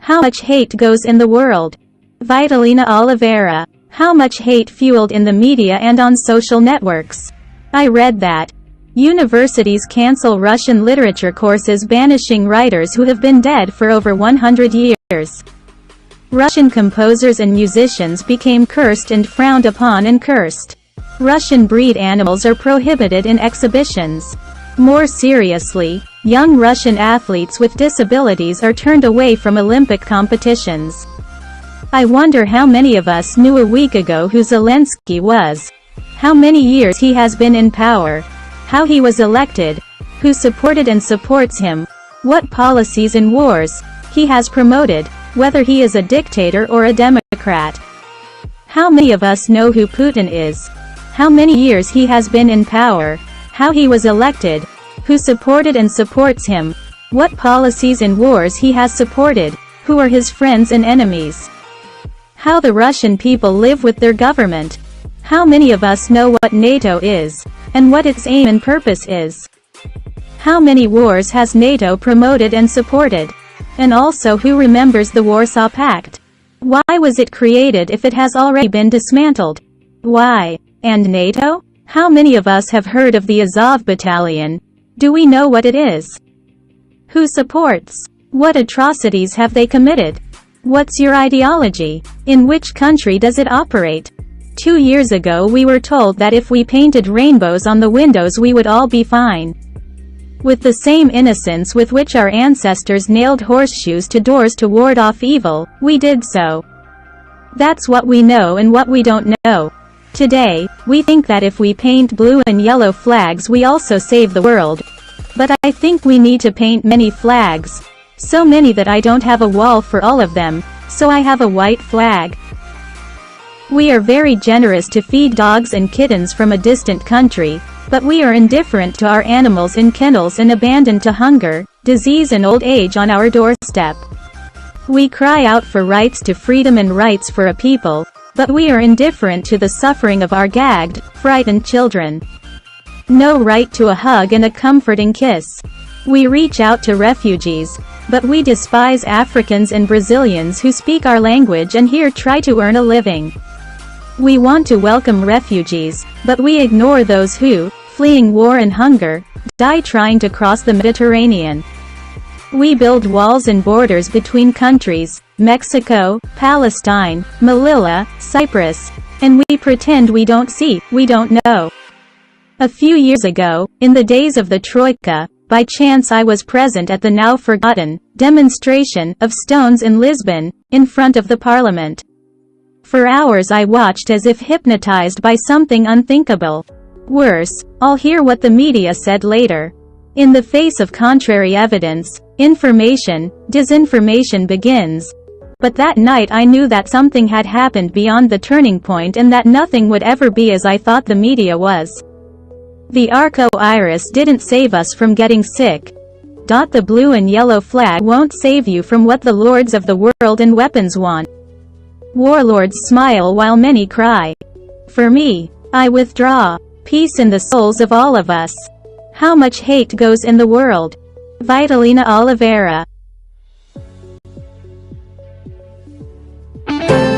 How much hate goes in the world? Vitalina Oliveira. How much hate fueled in the media and on social networks? I read that universities cancel Russian literature courses banishing writers who have been dead for over 100 years. Russian composers and musicians became cursed and frowned upon and cursed. Russian breed animals are prohibited in exhibitions. More seriously, young Russian athletes with disabilities are turned away from Olympic competitions. I wonder how many of us knew a week ago who Zelensky was, how many years he has been in power, how he was elected, who supported and supports him, what policies and wars he has promoted, whether he is a dictator or a Democrat. How many of us know who Putin is, how many years he has been in power, how he was elected, who supported and supports him, what policies and wars he has supported, who are his friends and enemies, how the Russian people live with their government. How many of us know what NATO is, and what its aim and purpose is? How many wars has NATO promoted and supported? And also, who remembers the Warsaw Pact? Why was it created if it has already been dismantled? Why? And NATO? How many of us have heard of the Azov Battalion? Do we know what it is? Who supports? What atrocities have they committed? What's your ideology? In which country does it operate? 2 years ago we were told that if we painted rainbows on the windows we would all be fine. With the same innocence with which our ancestors nailed horseshoes to doors to ward off evil, we did so. That's what we know and what we don't know. Today, we think that if we paint blue and yellow flags we also save the world. But I think we need to paint many flags. So many that I don't have a wall for all of them, so I have a white flag. We are very generous to feed dogs and kittens from a distant country, but we are indifferent to our animals in kennels and abandoned to hunger, disease and old age on our doorstep. We cry out for rights to freedom and rights for a people, but we are indifferent to the suffering of our gagged, frightened children. No right to a hug and a comforting kiss. We reach out to refugees, but we despise Africans and Brazilians who speak our language and here try to earn a living. We want to welcome refugees, but we ignore those who, fleeing war and hunger, die trying to cross the Mediterranean. We build walls and borders between countries, Mexico, Palestine, Melilla, Cyprus, and we pretend we don't see, we don't know. A few years ago, in the days of the Troika, by chance I was present at the now forgotten demonstration of stones in Lisbon, in front of the parliament. For hours I watched as if hypnotized by something unthinkable. Worse, I'll hear what the media said later. In the face of contrary evidence, information, disinformation begins. But that night I knew that something had happened beyond the turning point and that nothing would ever be as I thought the media was. The arco-iris didn't save us from getting sick. The blue and yellow flag won't save you from what the lords of the world and weapons want. Warlords smile while many cry. For me, I withdraw. Peace in the souls of all of us. How much hate goes in the world? Vitalina Oliveira.